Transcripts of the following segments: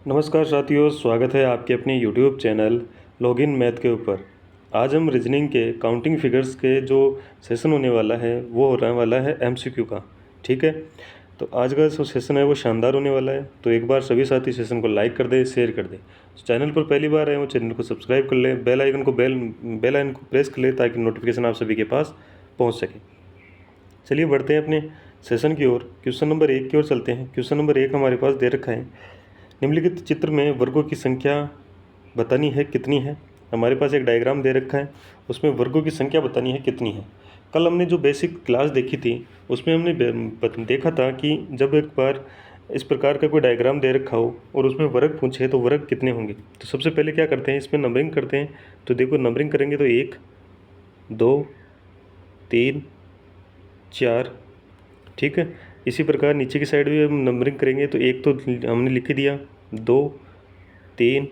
नमस्कार साथियों, स्वागत है आपके अपने YouTube चैनल लॉगिन मैथ के ऊपर। आज हम रीजनिंग के काउंटिंग फिगर्स के जो सेशन होने वाला है वो होने वाला है MCQ का। ठीक है, तो आज का जो सेशन है वो शानदार होने वाला है। तो एक बार सभी साथी सेशन को लाइक कर दें, शेयर कर दें। चैनल पर पहली बार आए हो चैनल को सब्सक्राइब कर लें, बेल आइकन को प्रेस कर लें ताकि नोटिफिकेशन आप सभी के पास पहुँच सके। चलिए बढ़ते हैं अपने सेशन की ओर। क्वेश्चन नंबर 1 की ओर चलते हैं। क्वेश्चन नंबर 1 हमारे पास दे रखा है, निम्नलिखित चित्र में वर्गों की संख्या बतानी है कितनी है। हमारे पास एक डायग्राम दे रखा है, उसमें वर्गों की संख्या बतानी है कितनी है। कल हमने जो बेसिक क्लास देखी थी उसमें हमने देखा था कि जब एक बार इस प्रकार का कोई डायग्राम दे रखा हो और उसमें वर्ग पूछे तो वर्ग कितने होंगे। तो सबसे पहले क्या करते हैं, इसमें नंबरिंग करते हैं। तो देखो नंबरिंग करेंगे तो 1 2 3 4, ठीक है। इसी प्रकार नीचे की साइड भी हम नंबरिंग करेंगे तो 1 तो हमने लिख ही दिया, 2 3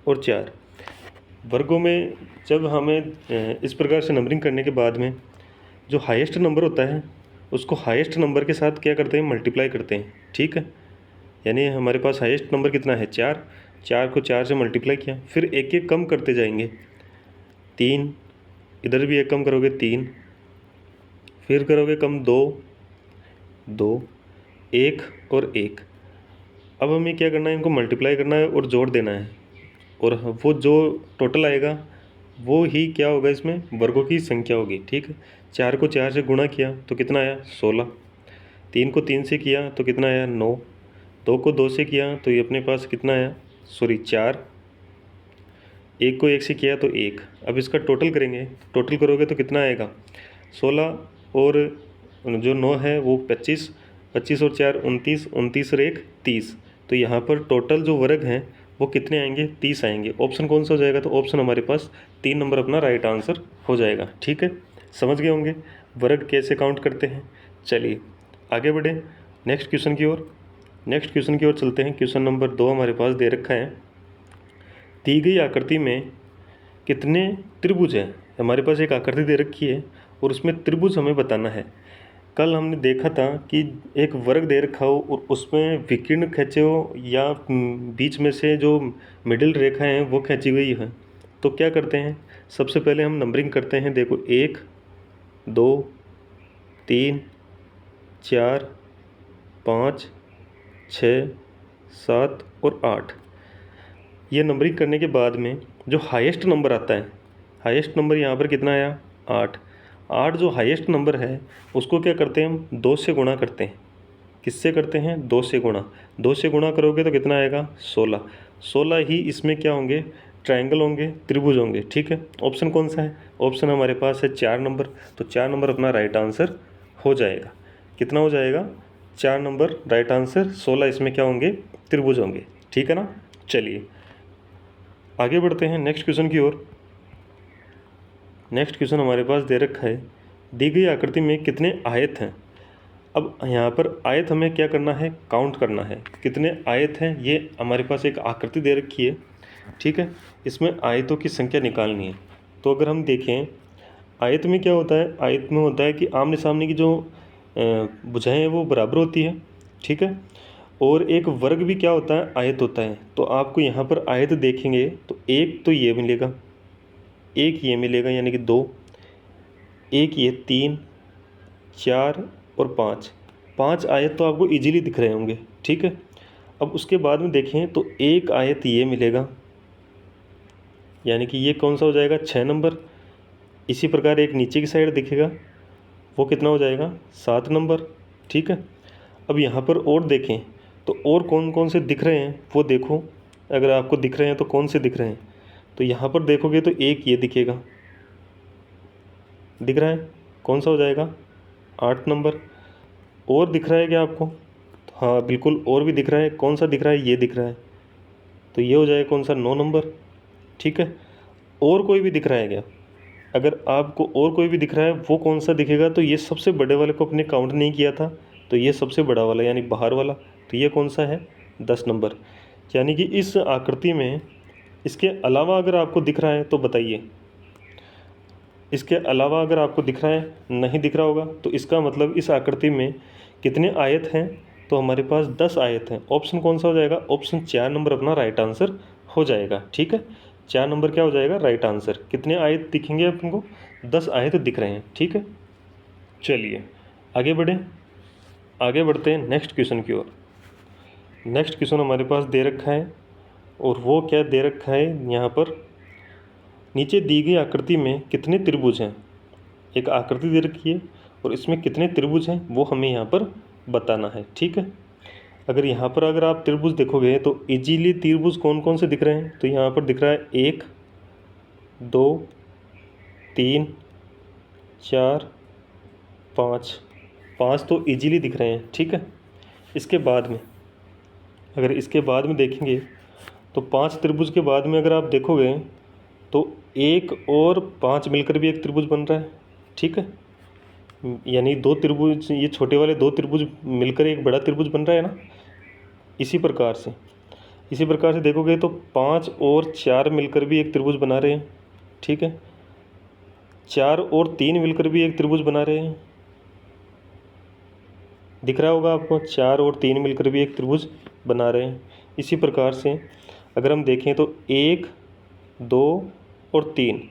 और 4। वर्गों में जब हमें इस प्रकार से नंबरिंग करने के बाद में जो हाईएस्ट नंबर होता है उसको हाईएस्ट नंबर के साथ क्या करते हैं, मल्टीप्लाई करते हैं। ठीक है, यानी हमारे पास हाईएस्ट नंबर कितना है 4, 4 को 4 से मल्टीप्लाई किया, फिर एक एक कम करते जाएंगे। 3, इधर भी एक कम करोगे 3, फिर करोगे कम 2 2 1 और 1। अब हमें क्या करना है, इनको मल्टीप्लाई करना है और जोड़ देना है, और वो जो टोटल आएगा वो ही क्या होगा, इसमें वर्गों की संख्या होगी। ठीक है, 4 को 4 से गुणा किया तो कितना आया 16, 3 को 3 से किया तो कितना आया 9, 2 को 2 से किया तो ये अपने पास कितना आया 4, 1 को 1 से किया तो 1। अब इसका टोटल करेंगे, टोटल करोगे तो कितना आएगा 16 और जो 9 है वो 25, 25 और 4 29, 29 और 1 30। तो यहाँ पर टोटल जो वर्ग हैं वो कितने आएंगे 30 आएंगे। ऑप्शन कौन सा हो जाएगा, तो ऑप्शन हमारे पास 3 नंबर अपना राइट आंसर हो जाएगा। ठीक है, समझ गए होंगे वर्ग कैसे काउंट करते हैं। चलिए आगे बढ़ें नेक्स्ट क्वेश्चन की ओर। नेक्स्ट क्वेश्चन की ओर चलते हैं। क्वेश्चन नंबर 2 हमारे पास दे रखा है, दी गई आकृति में कितने त्रिभुज हैं। हमारे पास एक आकृति दे रखी है और उसमें त्रिभुज हमें बताना है। कल हमने देखा था कि एक वर्ग दे रखा हो और उसमें विकीर्ण खींचे हो या बीच में से जो मिडिल रेखा है वो खींची गई है। तो क्या करते हैं, सबसे पहले हम नंबरिंग करते हैं। देखो 1 2 3 4 5 6 7 और 8। ये नंबरिंग करने के बाद में जो हाईएस्ट नंबर आता है, हाईएस्ट नंबर यहाँ पर कितना आया 8। 8 जो हाईएस्ट नंबर है उसको क्या करते हैं, हम 2 से गुणा करते हैं। किससे करते हैं, 2 से गुणा। 2 से गुणा करोगे तो कितना आएगा 16। 16 ही इसमें क्या होंगे, ट्रायंगल होंगे, त्रिभुज होंगे। ठीक है, ऑप्शन कौन सा है, ऑप्शन हमारे पास है 4 नंबर। तो 4 नंबर अपना राइट आंसर हो जाएगा। कितना हो जाएगा 4 नंबर राइट आंसर, 16 इसमें क्या होंगे, त्रिभुज होंगे। ठीक है ना। चलिए आगे बढ़ते हैं नेक्स्ट क्वेश्चन की ओर। नेक्स्ट क्वेश्चन हमारे पास दे रखा है, दी गई आकृति में कितने आयत हैं। अब यहाँ पर आयत हमें क्या करना है, काउंट करना है कितने आयत हैं। ये हमारे पास एक आकृति दे रखी है, ठीक है, इसमें आयतों की संख्या निकालनी है। तो अगर हम देखें आयत में क्या होता है, आयत में होता है कि आमने सामने की जो भुजाएं हैं वो बराबर होती है। ठीक है, और एक वर्ग भी क्या होता है, आयत होता है। तो आपको यहाँ पर आयत देखेंगे तो एक तो ये मिलेगा, एक ये मिलेगा यानी कि 2, एक ये 3 4 और 5। 5 आयत तो आपको इजीली दिख रहे होंगे। ठीक है, अब उसके बाद में देखें तो एक आयत ये मिलेगा, यानी कि ये कौन सा हो जाएगा 6 नंबर। इसी प्रकार एक नीचे की साइड दिखेगा, वो कितना हो जाएगा 7 नंबर। ठीक है, अब यहाँ पर और देखें तो और कौन कौन से दिख रहे हैं वो देखो। अगर आपको दिख रहे हैं तो कौन से दिख रहे हैं, तो यहाँ पर देखोगे तो एक ये दिखेगा, दिख रहा है, कौन सा हो जाएगा 8 नंबर। और दिख रहा है क्या आपको, हाँ बिल्कुल और भी दिख रहा है, कौन सा दिख रहा है, ये दिख रहा है, तो ये हो जाएगा कौन सा 9 नंबर। ठीक है, और कोई भी दिख रहा है क्या, अगर आपको और कोई भी दिख रहा है वो कौन सा दिखेगा, तो ये सबसे बड़े वाले को अपने काउंट नहीं किया था, तो ये सबसे बड़ा वाला यानी बाहर वाला, तो ये कौन सा है 10 नंबर। यानी कि इस आकृति में इसके अलावा अगर आपको दिख रहा है तो बताइए, इसके अलावा अगर आपको दिख रहा है, नहीं दिख रहा होगा तो इसका मतलब इस आकृति में कितने आयत हैं, तो हमारे पास 10 आयत हैं। ऑप्शन कौन सा हो जाएगा? ऑप्शन 4 नंबर अपना राइट आंसर हो जाएगा। ठीक है, 4 नंबर क्या हो जाएगा? Right answer. कितने आयत दिखेंगे अपन को? 10 आयत दिख रहे हैं। ठीक है, चलिए आगे बढ़ें। आगे बढ़ते हैं नेक्स्ट क्वेश्चन की ओर। नेक्स्ट क्वेश्चन हमारे पास दे रखा है, और वो क्या दे रखा है यहाँ पर, नीचे दी गई आकृति में कितने त्रिभुज हैं? एक आकृति दे रखी है और इसमें कितने त्रिभुज हैं वो हमें यहाँ पर बताना है। ठीक है, अगर आप त्रिभुज देखोगे तो इजीली त्रिभुज कौन कौन से दिख रहे हैं? तो यहाँ पर दिख रहा है 1 2 3 4 5, 5 तो इजीली दिख रहे हैं। ठीक है, इसके बाद में देखेंगे तो 5 त्रिभुज के बाद में अगर आप देखोगे तो 1 और 5 मिलकर भी एक त्रिभुज बन रहा है। ठीक है, यानी 2 त्रिभुज, ये छोटे वाले 2 त्रिभुज मिलकर एक बड़ा त्रिभुज बन रहा है ना। इसी प्रकार से देखोगे तो 5 और 4 मिलकर भी एक त्रिभुज बना रहे हैं। ठीक है, 4 और 3 मिलकर भी एक त्रिभुज बना रहे हैं। दिख रहा होगा आपको, 4 और 3 मिलकर भी एक त्रिभुज बना रहे हैं। इसी प्रकार से अगर हम देखें तो 1 2 और 3,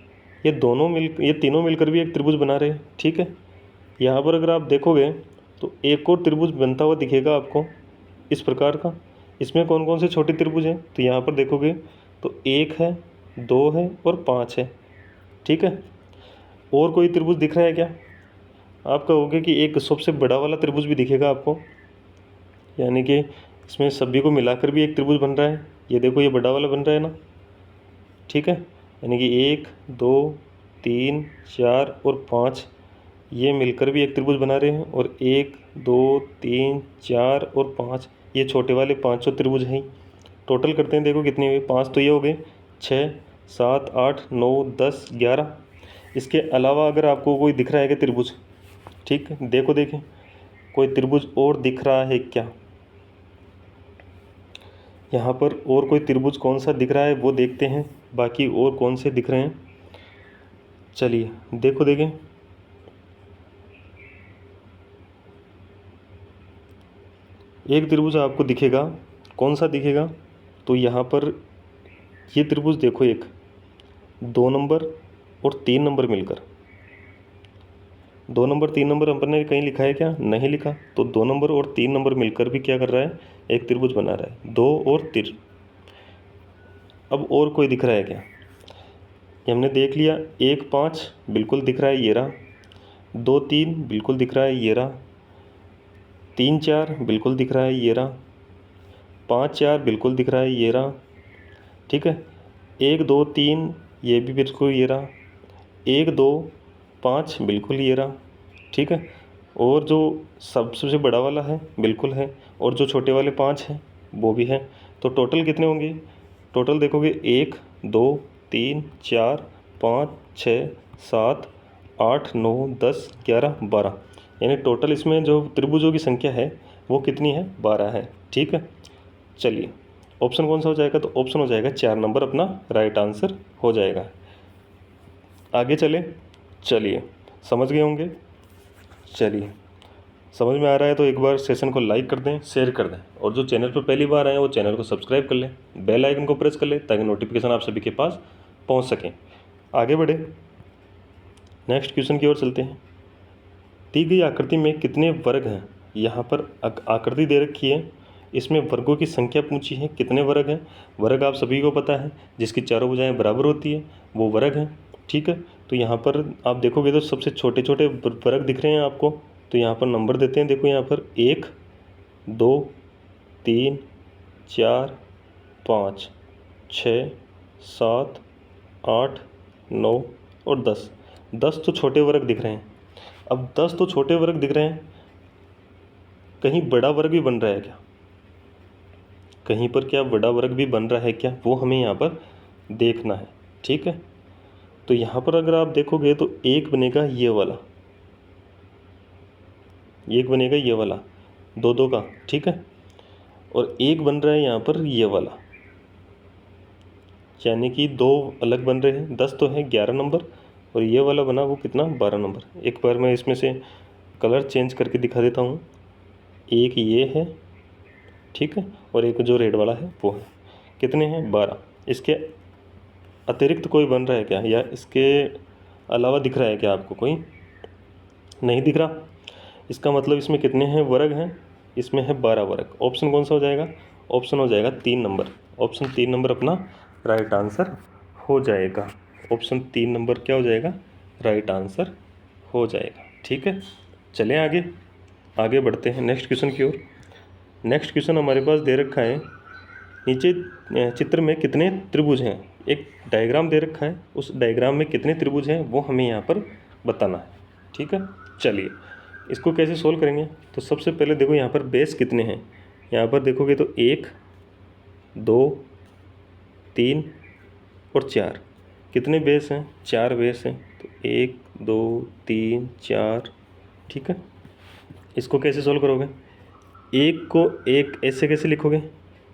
ये तीनों मिलकर भी एक त्रिभुज बना रहे हैं। ठीक है, यहाँ पर अगर आप देखोगे तो एक और त्रिभुज बनता हुआ दिखेगा आपको इस प्रकार का। इसमें कौन कौन से छोटे त्रिभुज हैं? तो यहाँ पर देखोगे तो 1 है, 2 है और 5 है। ठीक है, और कोई त्रिभुज दिख रहा है क्या? आप कहोगे कि एक सबसे बड़ा वाला त्रिभुज भी दिखेगा आपको, यानी कि इसमें सभी को मिलाकर भी एक त्रिभुज बन रहा है। ये देखो, ये बड़ा वाला बन रहा है ना। ठीक है, यानी कि 1 2 3 4 और 5 ये मिलकर भी एक त्रिभुज बना रहे हैं, और 1 2 3 4 और 5 ये छोटे वाले 5 त्रिभुज हैं। टोटल करते हैं, देखो कितने हुए? 5 तो ये हो गए, 6 7 8 9 10 11। इसके अलावा अगर आपको कोई दिख रहा है क्या त्रिभुज? ठीक है, देखें कोई त्रिभुज और दिख रहा है क्या? यहाँ पर और कोई त्रिभुज कौन सा दिख रहा है वो देखते हैं, बाकी और कौन से दिख रहे हैं। चलिए देखें। एक त्रिभुज आपको दिखेगा, कौन सा दिखेगा? तो यहाँ पर ये त्रिभुज देखो, एक 2 नंबर और 3 नंबर मिलकर, 2 नंबर 3 नंबर अपन ने कहीं लिखा है क्या? नहीं लिखा। तो 2 नंबर और 3 नंबर मिलकर भी क्या कर रहा है? एक त्रिभुज बना रहा है, 2 और 3। अब और कोई दिख रहा है क्या? ये हमने देख लिया, 1 5 बिल्कुल दिख रहा है, ये रहा। 2 3 बिल्कुल दिख रहा है, ये रहा। 3 4 बिल्कुल दिख रहा है, ये रहा। 5 4 बिल्कुल दिख रहा है, ये रहा। ठीक है, 1 2 3 ये भी बिल्कुल ये रहा। 1 2 5 बिल्कुल ये रहा। ठीक है, और जो सबसे बड़ा वाला है बिल्कुल है, और जो छोटे वाले 5 हैं वो भी है। तो टोटल कितने होंगे? टोटल देखोगे 1 2 3 4 5 6 7 8 9 10 11 12, यानी टोटल इसमें जो त्रिभुजों की संख्या है वो कितनी है? 12 है। ठीक है, चलिए ऑप्शन कौन सा हो जाएगा? तो ऑप्शन हो जाएगा 4 नंबर अपना राइट आंसर हो जाएगा। आगे चलिए समझ गए होंगे। चलिए समझ में आ रहा है तो एक बार सेशन को लाइक कर दें, शेयर कर दें, और जो चैनल पर पहली बार आए हैं वो चैनल को सब्सक्राइब कर लें, बेल आइकन को प्रेस कर लें ताकि नोटिफिकेशन आप सभी के पास पहुंच सकें। आगे बढ़े, नेक्स्ट क्वेश्चन की ओर चलते हैं। दी गई आकृति में कितने वर्ग हैं? यहाँ पर आकृति दे रखी है, इसमें वर्गों की संख्या पूछी है, कितने वर्ग हैं? वर्ग आप सभी को पता है, जिसकी चारों भुजाएं बराबर होती है वो वर्ग हैं। ठीक है, तो यहाँ पर आप देखोगे तो सबसे छोटे छोटे वर्ग दिख रहे हैं आपको, तो यहाँ पर नंबर देते हैं। देखो यहाँ पर 1 2 3 4 5 6 7 8 9 और 10, 10 तो छोटे वर्ग दिख रहे हैं। अब 10 तो छोटे वर्ग दिख रहे हैं, कहीं बड़ा वर्ग भी बन रहा है क्या? कहीं पर क्या बड़ा वर्ग भी बन रहा है क्या? वो हमें यहाँ पर देखना है। ठीक है, तो यहाँ पर अगर आप देखोगे तो एक बनेगा ये वाला, एक बनेगा ये वाला 2 2 का। ठीक है, और एक बन रहा है यहाँ पर ये वाला, यानी कि 2 अलग बन रहे हैं। 10 तो है 11 नंबर, और ये वाला बना वो कितना? 12 नंबर। एक बार मैं इसमें से कलर चेंज करके दिखा देता हूँ। एक ये है ठीक है, और एक जो रेड वाला है वो है। कितने हैं? 12। इसके अतिरिक्त कोई बन रहा है क्या, या इसके अलावा दिख रहा है क्या आपको कोई? नहीं दिख रहा। इसका मतलब इसमें कितने हैं वर्ग हैं? इसमें है 12 वर्ग। ऑप्शन कौन सा हो जाएगा? ऑप्शन हो जाएगा 3 नंबर। ऑप्शन 3 नंबर अपना राइट आंसर हो जाएगा। ऑप्शन 3 नंबर क्या हो जाएगा? राइट आंसर हो जाएगा। ठीक है, चलें आगे, आगे बढ़ते हैं नेक्स्ट क्वेश्चन की ओर। नेक्स्ट क्वेश्चन हमारे पास दे रखा है, नीचे चित्र में कितने त्रिभुज हैं? एक डायग्राम दे रखा है, उस डायग्राम में कितने त्रिभुज हैं वो हमें यहाँ पर बताना है। ठीक है, चलिए इसको कैसे सोल्व करेंगे? तो सबसे पहले देखो यहाँ पर बेस कितने हैं। यहाँ पर देखोगे तो 1 2 3 और 4। कितने बेस हैं? 4 बेस हैं। तो 1 2 3 4। ठीक है, इसको कैसे सोल्व करोगे? एक को एक ऐसे कैसे लिखोगे?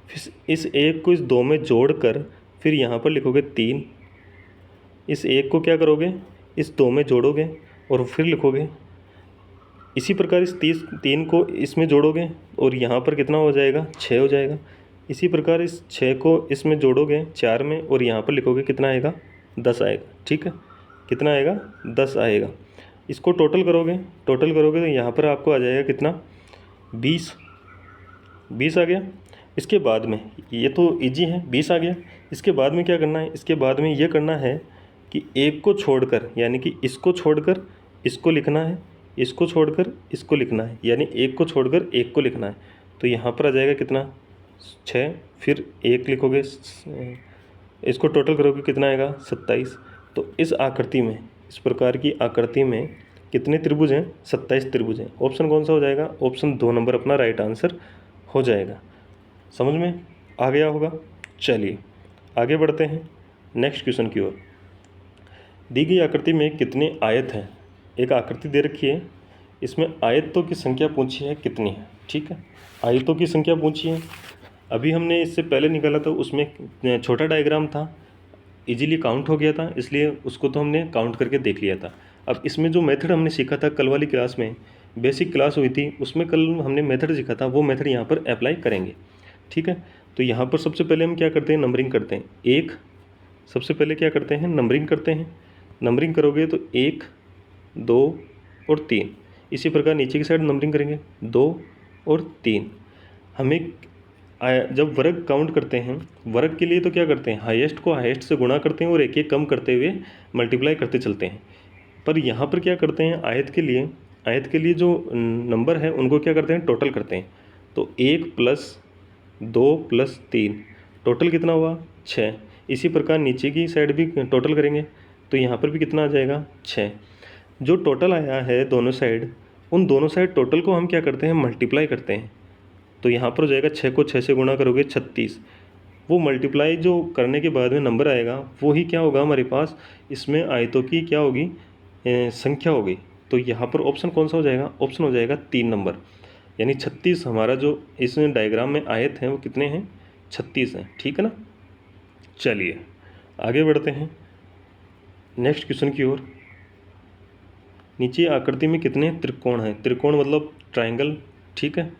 फिर इस एक को इस 2 में जोड़कर फिर यहाँ पर लिखोगे 3। इस एक को क्या करोगे? इस 2 में जोड़ोगे और फिर लिखोगे। इसी प्रकार इस 3 को इसमें जोड़ोगे और यहाँ पर कितना हो जाएगा? 6 हो जाएगा। इसी प्रकार इस 6 को इसमें जोड़ोगे 4 में और यहाँ पर लिखोगे, कितना आएगा? 10 आएगा। ठीक है, कितना आएगा? 10 आएगा। इसको टोटल करोगे, टोटल करोगे तो यहाँ पर आपको आ जाएगा कितना? 20। 20 आ गया। इसके बाद में ये तो इजी है, 20 आ गया। इसके बाद में क्या करना है? इसके बाद में ये करना है कि एक को छोड़कर, यानी कि इसको छोड़कर इसको लिखना है, इसको छोड़कर इसको लिखना है, यानी एक को छोड़कर एक को लिखना है। तो यहाँ पर आ जाएगा कितना? 6। फिर एक लिखोगे, इसको टोटल करोगे कितना आएगा? 27। तो इस आकृति में, इस प्रकार की आकृति में कितने त्रिभुज हैं? 27 त्रिभुज हैं। ऑप्शन कौन सा हो जाएगा? ऑप्शन 2 नंबर अपना राइट आंसर हो जाएगा। समझ में आ गया होगा। चलिए आगे बढ़ते हैं नेक्स्ट क्वेश्चन की ओर। दी गई आकृति में कितने आयत हैं? एक आकृति दे रखी है, इसमें आयतों की संख्या पूछी है कितनी है। ठीक है, आयतों की संख्या पूछी है। अभी हमने इससे पहले निकाला था, उसमें छोटा डायग्राम था, इजीली काउंट हो गया था, इसलिए उसको तो हमने काउंट करके देख लिया था। अब इसमें जो मेथड हमने सीखा था कल वाली क्लास में, बेसिक क्लास हुई थी, उसमें कल हमने मेथड सीखा था, वो मेथड यहाँ पर अप्लाई करेंगे। ठीक है, तो यहाँ पर सबसे पहले हम क्या करते हैं? नंबरिंग करते हैं। एक, सबसे पहले क्या करते हैं? नंबरिंग करते हैं। नंबरिंग करोगे तो 1 2 और 3। इसी प्रकार नीचे की साइड नंबरिंग करेंगे, 2 और 3। हमें जब वर्ग काउंट करते हैं, वर्ग के लिए तो क्या करते हैं? हाईएस्ट को हाईएस्ट से गुणा करते हैं और एक एक कम करते हुए मल्टीप्लाई करते चलते हैं। पर यहाँ पर क्या करते हैं? आयत के लिए, आयत के लिए जो नंबर है उनको क्या करते हैं? टोटल करते हैं। तो 1 + 2 + 3, टोटल कितना हुआ? 6। इसी प्रकार नीचे की साइड भी टोटल करेंगे तो यहाँ पर भी कितना आ जाएगा? 6। जो टोटल आया है दोनों साइड, उन दोनों साइड टोटल को हम क्या करते हैं? मल्टीप्लाई करते हैं। तो यहाँ पर हो जाएगा 6 को 6 से गुणा करोगे 36। वो मल्टीप्लाई जो करने के बाद में नंबर आएगा वो ही क्या होगा हमारे पास? इसमें आयतों की क्या होगी? संख्या होगी। तो यहाँ पर ऑप्शन कौन सा हो जाएगा? ऑप्शन हो जाएगा 3 नंबर, यानी 36। हमारा जो इस डायग्राम में आयत हैं वो कितने हैं? 36 हैं। ठीक है ना। चलिए आगे बढ़ते हैं नेक्स्ट क्वेश्चन की ओर। नीचे आकृति में कितने त्रिकोण हैं? त्रिकोण मतलब ट्रायंगल। ठीक है,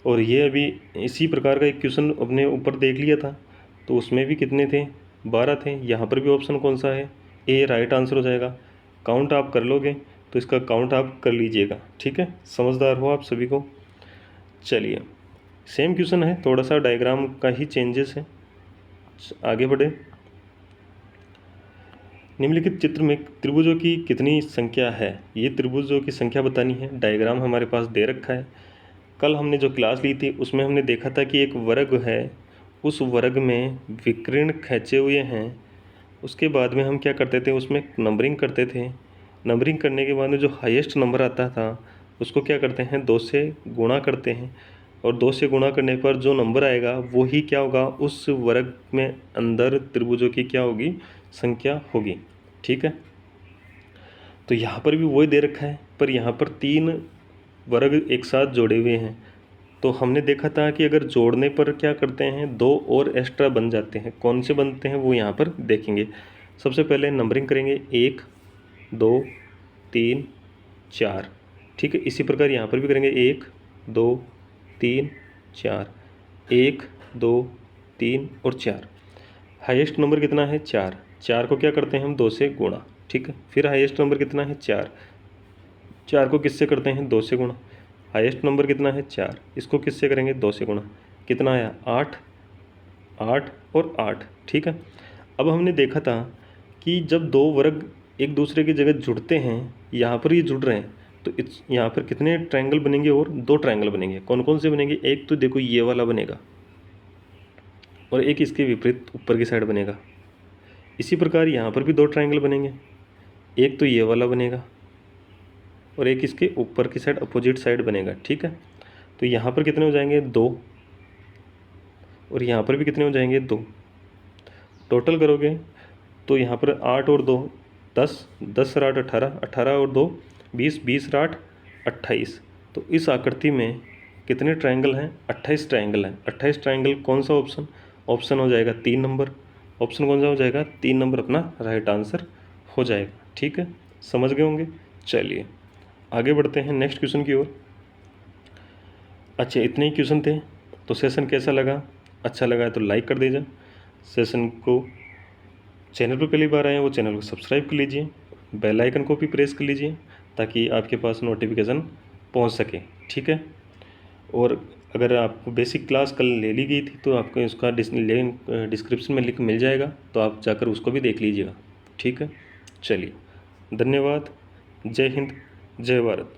और ये अभी इसी प्रकार का एक क्वेश्चन अपने ऊपर देख लिया था, तो उसमें भी कितने थे? 12 थे। यहाँ पर भी ऑप्शन कौन सा है? ए राइट आंसर हो जाएगा। काउंट आप कर लोगे तो इसका काउंट आप कर लीजिएगा। ठीक है, समझदार हो आप सभी को। चलिए सेम क्वेश्चन है, थोड़ा सा डायग्राम का ही चेंजेस है। आगे बढ़े। निम्नलिखित चित्र में त्रिभुजों की कितनी संख्या है? ये त्रिभुजों की संख्या बतानी है। डायग्राम हमारे पास दे रखा है। कल हमने जो क्लास ली थी उसमें हमने देखा था कि एक वर्ग है, उस वर्ग में विकर्ण खींचे हुए हैं। उसके बाद में हम क्या करते थे? उसमें नंबरिंग करते थे। नंबरिंग करने के बाद में जो हाईएस्ट नंबर आता था उसको क्या करते हैं? 2 से गुणा करते हैं, और 2 से गुणा करने पर जो नंबर आएगा वो ही क्या होगा? उस वर्ग में अंदर त्रिभुजों की क्या होगी? संख्या होगी। ठीक है, तो यहाँ पर भी वही दे रखा है, पर यहाँ पर 3 वर्ग एक साथ जोड़े हुए हैं। तो हमने देखा था कि अगर जोड़ने पर क्या करते हैं? 2 और एक्स्ट्रा बन जाते हैं। कौन से बनते हैं वो यहाँ पर देखेंगे। सबसे पहले नंबरिंग करेंगे, 1 2 3 4। ठीक है, इसी प्रकार यहाँ पर भी करेंगे, 1 2 3 4। 1 2 3 और 4। हाईएस्ट नंबर कितना है 4। 4 को क्या करते हैं हम 2 से गुणा, ठीक है। फिर हाईएस्ट नंबर कितना है 4। 4 को किससे करते हैं 2 से गुणा। हाईएस्ट नंबर कितना है 4, इसको किससे करेंगे 2 से गुणा। कितना आया 8। 8 और 8, ठीक है। अब हमने देखा था कि जब दो वर्ग एक दूसरे की जगह जुड़ते हैं, यहाँ पर ये जुड़ रहे हैं, तो यहाँ पर कितने ट्रायंगल बनेंगे और 2 ट्रायंगल बनेंगे। कौन कौन से बनेंगे, एक तो देखो ये वाला बनेगा और एक इसके विपरीत ऊपर की साइड बनेगा। इसी प्रकार यहाँ पर भी 2 ट्रायंगल बनेंगे, एक तो ये वाला बनेगा और एक इसके ऊपर की साइड अपोजिट साइड बनेगा, ठीक है। तो यहाँ पर कितने हो जाएंगे 2 और यहाँ पर भी कितने हो जाएंगे 2। टोटल करोगे तो यहाँ पर 8 और 2 10, 10 और 8 18, 18 और 2 20, 20 और 8 28। तो इस आकृति में कितने ट्रायंगल हैं 28 ट्रायंगल हैं। 28 ट्रायंगल कौन सा ऑप्शन, ऑप्शन हो जाएगा 3 नंबर। ऑप्शन कौन सा हो जाएगा 3 नंबर अपना राइट आंसर हो जाएगा, ठीक है। समझ गए होंगे। चलिए आगे बढ़ते हैं नेक्स्ट क्वेश्चन की ओर। अच्छा इतने ही क्वेश्चन थे, तो सेशन कैसा लगा, अच्छा लगा है तो लाइक कर दीजिए। सेशन को चैनल पर पहली बार आए हैं वो चैनल को सब्सक्राइब कर लीजिए, बेल आइकन को भी प्रेस कर लीजिए ताकि आपके पास नोटिफिकेशन पहुंच सके, ठीक है। और अगर आपको बेसिक क्लास कल ले ली गई थी तो आपको इसका लिंक डिस्क्रिप्शन में लिंक मिल जाएगा, तो आप जाकर उसको भी देख लीजिएगा, ठीक है। चलिए धन्यवाद। जय हिंद, जय भारत।